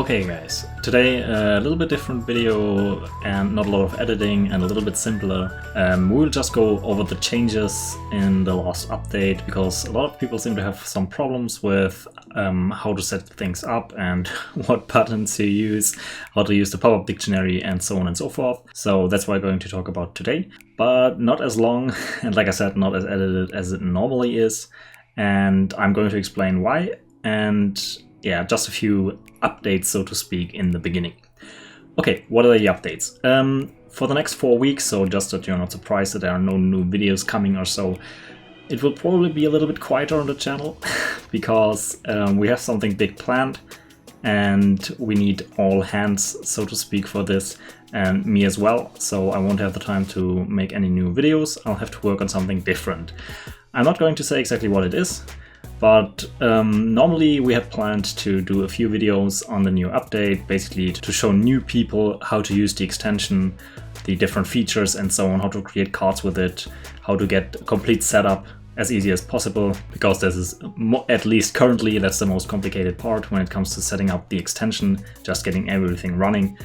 Okay guys, today a little bit different video and not a lot of editing and a little bit simpler. We'll just go over the changes in the last update because a lot of people seem to have some problems with how to set things up and what buttons to use, how to use the pop-up dictionary and so on and so forth. So that's what I'm going to talk about today, but not as long and like I said, not as edited as it normally is. And I'm going to explain why and yeah, just a few updates, so to speak, in the beginning. Okay, what are the updates? For the next 4 weeks, so just that you're not surprised that there are no new videos coming or so, it will probably be a little bit quieter on the channel because we have something big planned and we need all hands, so to speak, for this, and me as well, so I won't have the time to make any new videos. I'll have to work on something different. I'm not going to say exactly what it is, but normally we had planned to do a few videos on the new update, basically to show new people how to use the extension, the different features and so on, how to create cards with it, how to get a complete setup as easy as possible, because this is, at least currently, that's the most complicated part when it comes to setting up the extension, just getting everything running.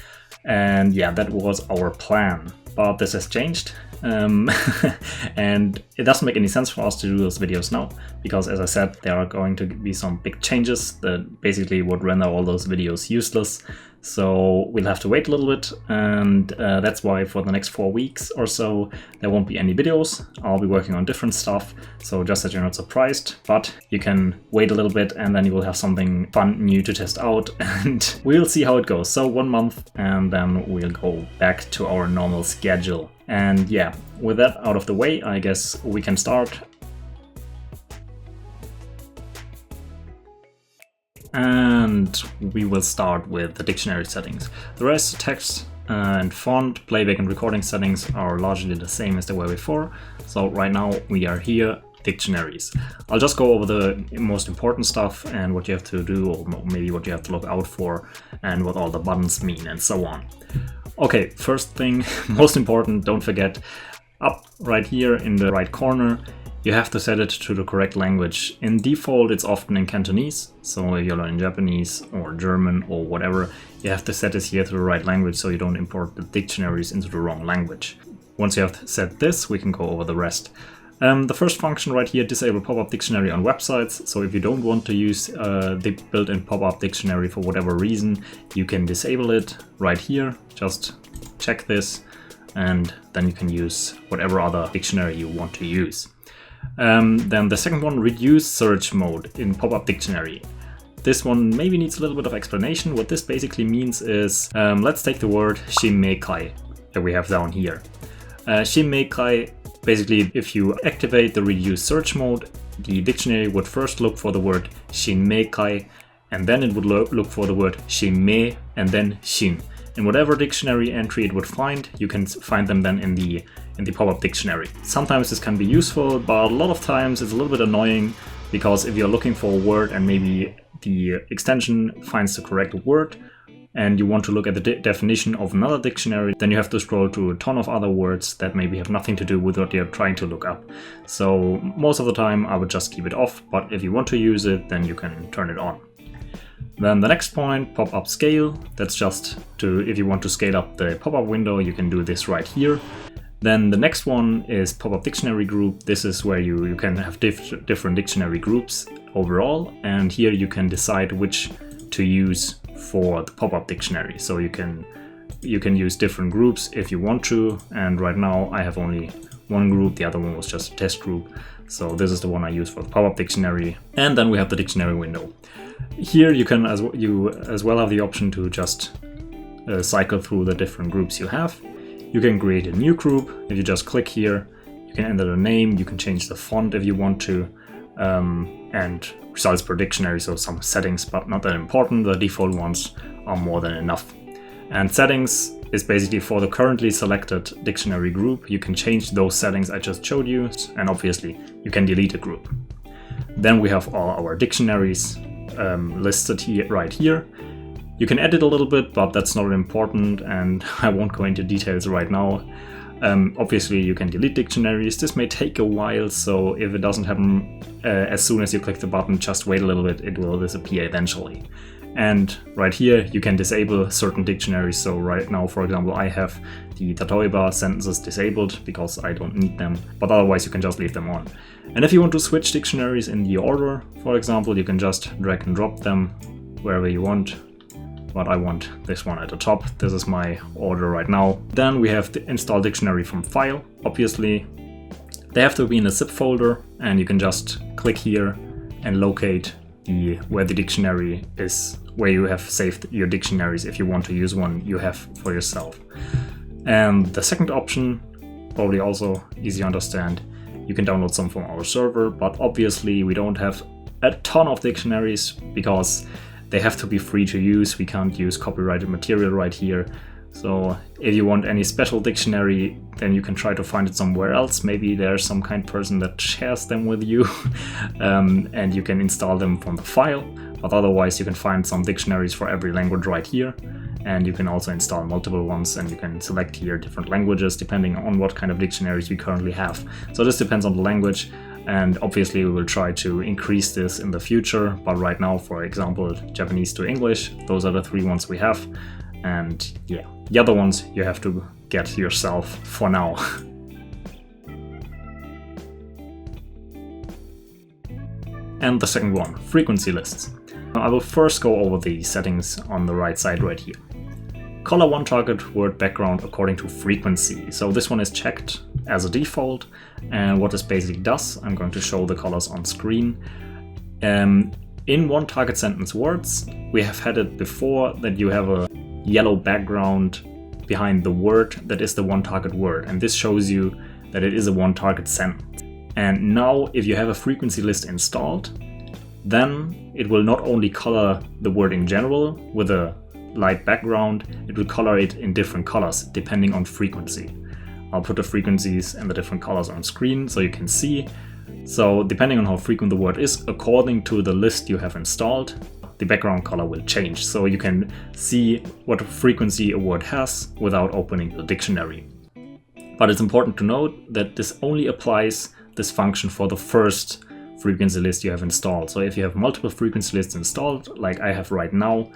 And yeah, that was our plan, but this has changed. And it doesn't make any sense for us to do those videos now, because as I said, there are going to be some big changes that basically would render all those videos useless. So we'll have to wait a little bit, and that's why for the next 4 weeks or so there won't be any videos. I'll be working on different stuff, so just that you're not surprised, but you can wait a little bit and then you will have something fun new to test out and we'll see how it goes. So 1 month and then we'll go back to our normal schedule. And yeah, with that out of the way, I guess we can start. And we will start with the dictionary settings. The rest, text and font, playback and recording settings are largely the same as they were before. So right now we are here, dictionaries. I'll just go over the most important stuff and what you have to do, or maybe what you have to look out for, and what all the buttons mean and so on. Okay, first thing, most important, don't forget, up right here in the right corner, you have to set it to the correct language. In default, it's often in Cantonese, so if you're learning Japanese or German or whatever, you have to set this here to the right language so you don't import the dictionaries into the wrong language. Once you have set this, we can go over the rest. The first function right here, disable pop-up dictionary on websites. So if you don't want to use the built-in pop-up dictionary for whatever reason, you can disable it right here. Just check this and then you can use whatever other dictionary you want to use. Then the second one, reduce search mode in pop-up dictionary. This one maybe needs a little bit of explanation. What this basically means is, let's take the word shimekai that we have down here. Shimekai, basically if you activate the reduce search mode, the dictionary would first look for the word shimekai and then it would look for the word shime and then shin. In whatever dictionary entry it would find, you can find them then in the pop-up dictionary. Sometimes this can be useful, but a lot of times it's a little bit annoying, because if you're looking for a word and maybe the extension finds the correct word and you want to look at the definition of another dictionary, then you have to scroll through a ton of other words that maybe have nothing to do with what you're trying to look up. So most of the time I would just keep it off, but if you want to use it, then you can turn it on. Then the next point, pop-up scale. That's just to, if you want to scale up the pop-up window, you can do this right here. Then the next one is pop-up dictionary group. This is where you can have different dictionary groups overall, and here you can decide which to use for the pop-up dictionary. So you can use different groups if you want to, and right now I have only one group, the other one was just a test group. So this is the one I use for the pop-up dictionary. And then we have the dictionary window. Here you can as well have the option to just cycle through the different groups you have. You can create a new group. If you just click here, you can enter the name, you can change the font if you want to, and results per dictionary, so some settings, but not that important. The default ones are more than enough. And settings is basically for the currently selected dictionary group. You can change those settings I just showed you, and obviously you can delete a group. Then we have all our dictionaries listed here, right here. You can edit a little bit, but that's not important and I won't go into details right now. Obviously you can delete dictionaries. This may take a while, so if it doesn't happen as soon as you click the button, just wait a little bit, it will disappear eventually. And right here you can disable certain dictionaries. So right now, for example, I have the Tatoeba sentences disabled because I don't need them, but otherwise you can just leave them on. And if you want to switch dictionaries in the order, for example, you can just drag and drop them wherever you want. But I want this one at the top. This is my order right now. Then we have the install dictionary from file. Obviously, they have to be in a zip folder, and you can just click here and locate where the dictionary is, where you have saved your dictionaries if you want to use one you have for yourself. And the second option, probably also easy to understand, you can download some from our server, but obviously we don't have a ton of dictionaries because they have to be free to use. We can't use copyrighted material right here. So if you want any special dictionary, then you can try to find it somewhere else. Maybe there's some kind person that shares them with you and you can install them from the file. But otherwise you can find some dictionaries for every language right here. And you can also install multiple ones, and you can select here different languages depending on what kind of dictionaries we currently have. So this depends on the language. And obviously we will try to increase this in the future. But right now, for example, Japanese to English, those are the 3 ones we have. And yeah, the other ones you have to get yourself for now. And the second one, frequency lists. I will first go over the settings on the right side right here. Color one target word background according to frequency. So this one is checked as a default. And what this basically does, I'm going to show the colors on screen. In one target sentence words, we have had it before that you have a yellow background behind the word that is the one target word. And this shows you that it is a one target sentence. And now if you have a frequency list installed, then it will not only color the word in general with a light background, it will color it in different colors depending on frequency. I'll put the frequencies and the different colors on screen so you can see. So depending on how frequent the word is, according to the list you have installed, the background color will change. So you can see what frequency a word has without opening the dictionary. But it's important to note that this only applies this function for the first frequency list you have installed. So if you have multiple frequency lists installed, like I have right now,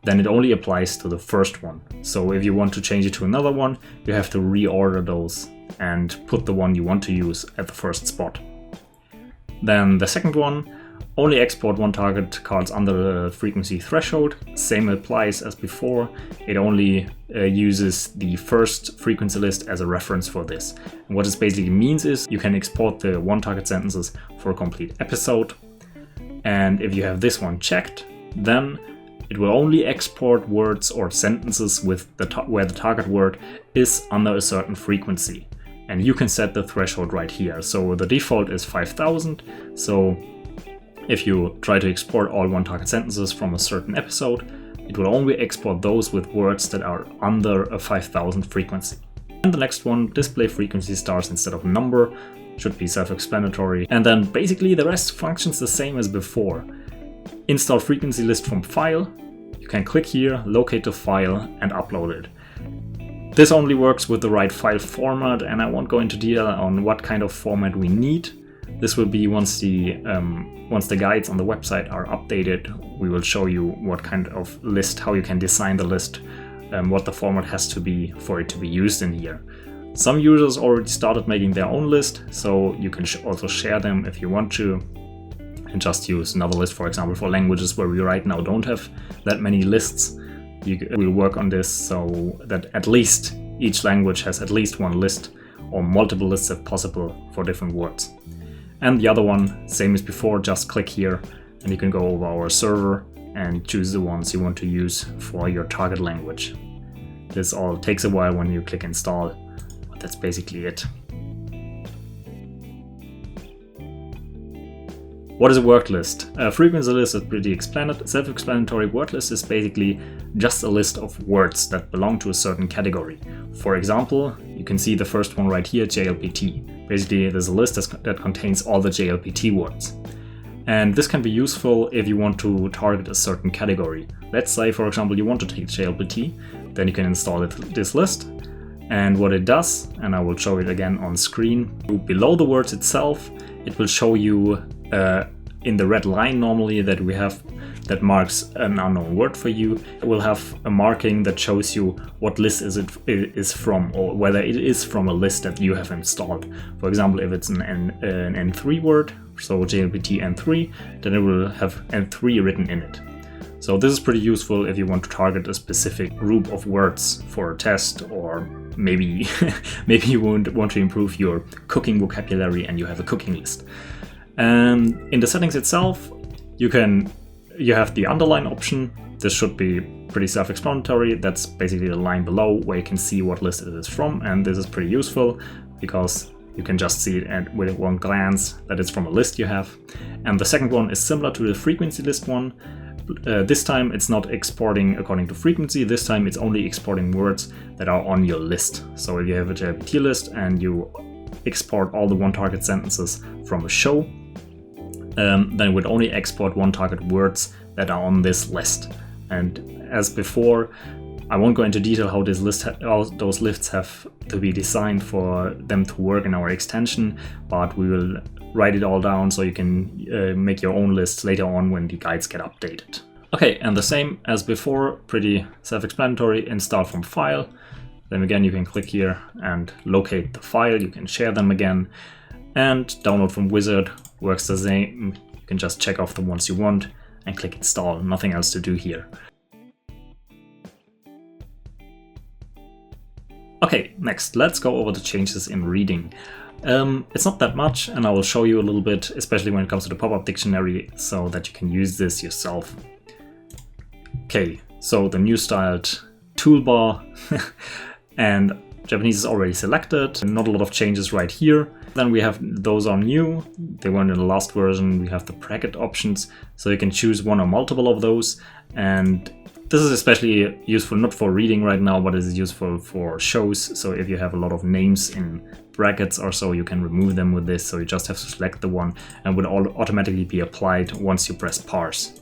then it only applies to the first one. So if you want to change it to another one, you have to reorder those and put the one you want to use at the first spot. Then the second one, only export one target cards under the frequency threshold. Same applies as before. It only uses the first frequency list as a reference for this. And what this basically means is you can export the one target sentences for a complete episode. And if you have this one checked, then it will only export words or sentences with where the target word is under a certain frequency. And you can set the threshold right here. So the default is 5000. So if you try to export all one target sentences from a certain episode, it will only export those with words that are under a 5000 frequency. And the next one, display frequency stars instead of number, should be self-explanatory. And then basically the rest functions the same as before. Install frequency list from file. You can click here, locate the file and upload it. This only works with the right file format, and I won't go into detail on what kind of format we need. This will be once the guides on the website are updated, we will show you what kind of list, how you can design the list, what the format has to be for it to be used in here. Some users already started making their own list, so you can also share them if you want to, and just use another list, for example, for languages where we right now don't have that many lists. We'll work on this so that at least each language has at least one list, or multiple lists if possible, for different words. And the other one, same as before, just click here and you can go over our server and choose the ones you want to use for your target language. This all takes a while when you click install, but that's basically it. What is a word list? A frequency list is pretty self-explanatory. Word list is basically just a list of words that belong to a certain category. For example, you can see the first one right here, JLPT. Basically, there's a list that contains all the JLPT words. And this can be useful if you want to target a certain category. Let's say, for example, you want to take JLPT, then you can install this list. And what it does, and I will show it again on screen, below the words itself, it will show you in the red line normally that we have that marks an unknown word for you. It will have a marking that shows you what list is from, or whether it is from a list that you have installed. For example, if it's an N3 word, so JLPT N3, then it will have N3 written in it. So this is pretty useful if you want to target a specific group of words for a test, or maybe you want to improve your cooking vocabulary and you have a cooking list. In the settings itself, you have the underline option. This should be pretty self-explanatory. That's basically the line below where you can see what list it is from, and this is pretty useful because you can just see it with one glance that it's from a list you have. And the second one is similar to the frequency list one. This time it's not exporting according to frequency, this time it's only exporting words that are on your list. So if you have a JLPT list and you export all the one target sentences from a show, then it would only export one target words that are on this list. And as before, I won't go into detail how those lists have to be designed for them to work in our extension, but we will write it all down so you can make your own lists later on when the guides get updated. Okay, and the same as before, pretty self-explanatory. Install from file. Then again, you can click here and locate the file. You can share them again. And download from wizard works the same. You can just check off the ones you want and click install. Nothing else to do here. Okay, next, let's go over the changes in reading. It's not that much, and I will show you a little bit, especially when it comes to the pop-up dictionary, so that you can use this yourself. Okay, so the new styled toolbar, and Japanese is already selected, and not a lot of changes right here. Then we have those are new, they weren't in the last version. We have the bracket options, so you can choose one or multiple of those, and this is especially useful not for reading right now, but it is useful for shows. So if you have a lot of names in brackets or so, you can remove them with this. So you just have to select the one and would automatically be applied once you press parse.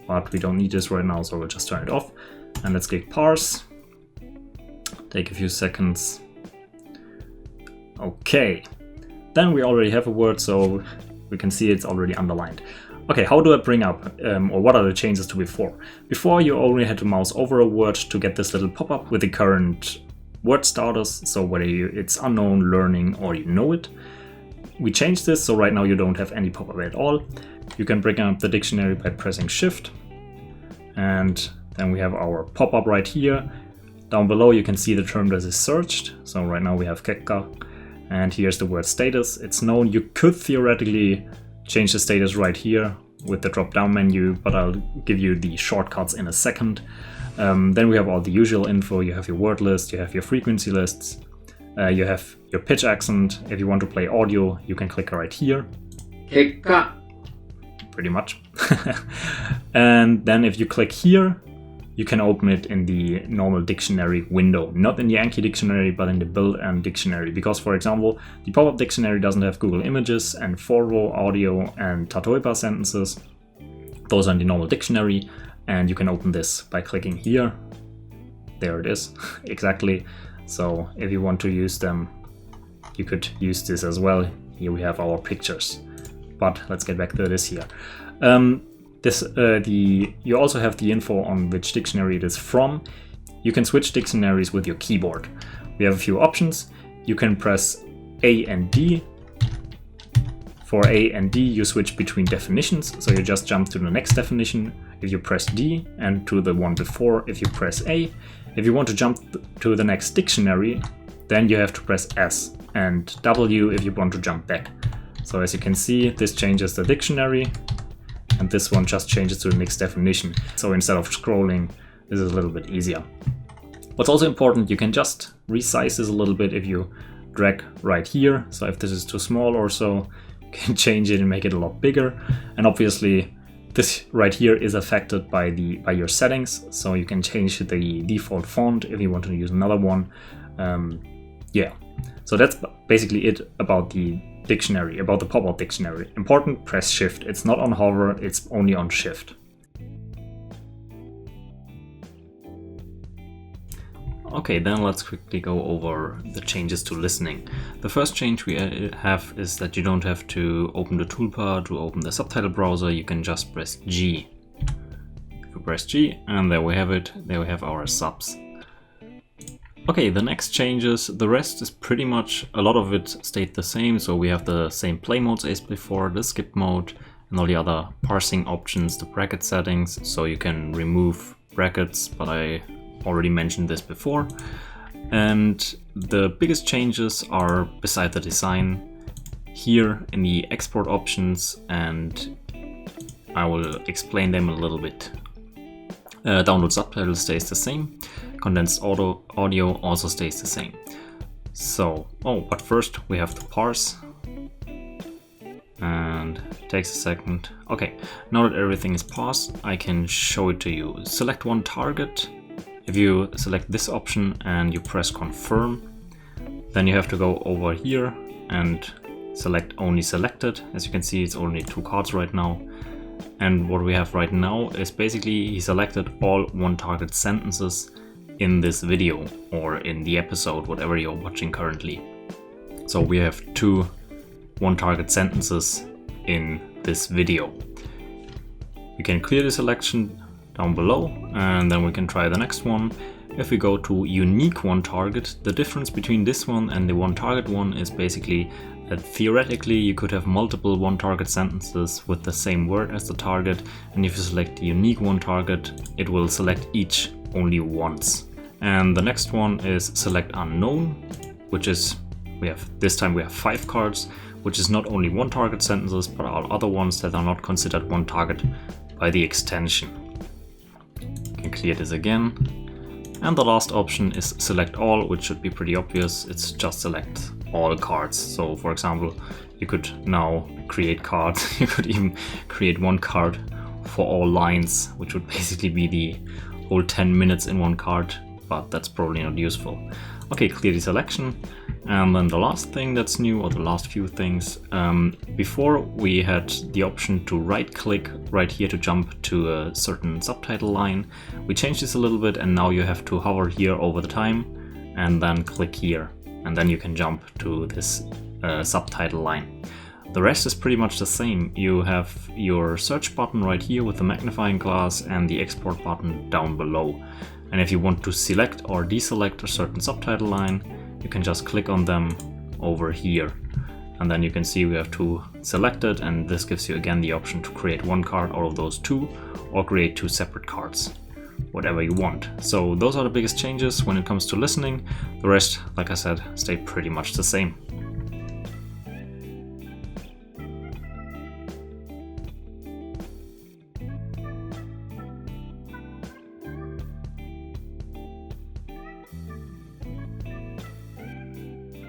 But we don't need this right now, so we'll just turn it off. And let's click parse. Take a few seconds. Okay. Then we already have a word, so we can see it's already underlined. Okay, how do I bring up, or what are the changes to before? Before, you only had to mouse over a word to get this little pop-up with the current word starters, so whether it's unknown, learning, or you know it. We changed this, so right now you don't have any pop-up at all. You can bring up the dictionary by pressing Shift, and then we have our pop-up right here. Down below you can see the term that is searched, so right now we have kekka, and here's the word status. It's known. You could theoretically change the status right here with the drop-down menu, but I'll give you the shortcuts in a second. Then we have all the usual info. You have your word list, you have your frequency lists, you have your pitch accent. If you want to play audio, you can click right here. Kekka. Pretty much. And then if you click here, you can open it in the normal dictionary window, not in the Anki dictionary, but in the built-in dictionary. Because, for example, the pop-up dictionary doesn't have Google Images and 4-row audio and Tatoeba sentences. Those are in the normal dictionary, and you can open this by clicking here. There it is, exactly. So if you want to use them, you could use this as well. Here we have our pictures. But let's get back to this here. You also have the info on which dictionary it is from. You can switch dictionaries with your keyboard. We have a few options. You can press A and D. For A and D, you switch between definitions, so you just jump to the next definition if you press D, and to the one before if you press A. If you want to jump to the next dictionary, then you have to press S, and W if you want to jump back. So as you can see, this changes the dictionary, and this one just changes to the next definition. So instead of scrolling, this is a little bit easier. What's also important, you can just resize this a little bit if you drag right here. So if this is too small or so, you can change it and make it a lot bigger. And obviously, this right here is affected by your settings. So you can change the default font if you want to use another one. Yeah, so that's basically it about the dictionary, about the pop-up dictionary. Important, press Shift. It's not on hover, it's only on Shift. Okay, then let's quickly go over the changes to listening. The first change we have is that you don't have to open the toolbar to open the subtitle browser. You can just press G. press G, and there we have it. There we have our subs. Okay, the next changes, the rest is pretty much, a lot of it stayed the same. So we have the same play modes as before, the skip mode, and all the other parsing options, the bracket settings, so you can remove brackets, but I already mentioned this before. And the biggest changes are, beside the design, here in the export options, and I will explain them a little bit. Download subtitles stays the same. Condensed audio also stays the same. So, but first we have to parse. And it takes a second. Okay, now that everything is parsed, I can show it to you. Select one target. If you select this option and you press confirm, then you have to go over here and select only selected. As you can see, it's only 2 cards right now. And what we have right now is basically he selected all one target sentences in this video or in the episode, whatever you're watching currently. So we have 2 one target sentences in this video. We can clear the selection down below, and then we can try the next one. If we go to unique one target, the difference between this one and the one target one is basically that theoretically you could have multiple one target sentences with the same word as the target, and if you select the unique one target, it will select each only once. And the next one is select unknown, which is this time we have 5 cards, which is not only one target sentences, but all other ones that are not considered one target by the extension. You can clear this again. And the last option is select all, which should be pretty obvious. It's just select all cards. So for example, you could now create cards. You could even create one card for all lines, which would basically be the whole 10 minutes in one card, but that's probably not useful. Okay, clear the selection. And then the last thing that's new, or the last few things, before we had the option to right click right here to jump to a certain subtitle line. We changed this a little bit, and now you have to hover here over the time and then click here, and then you can jump to this subtitle line. The rest is pretty much the same. You have your search button right here with the magnifying glass and the export button down below. And if you want to select or deselect a certain subtitle line, you can just click on them over here. And then you can see we have 2 selected, and this gives you again the option to create one card out of those 2 or create 2 separate cards, whatever you want. So those are the biggest changes when it comes to listening. The rest, like I said, stayed pretty much the same.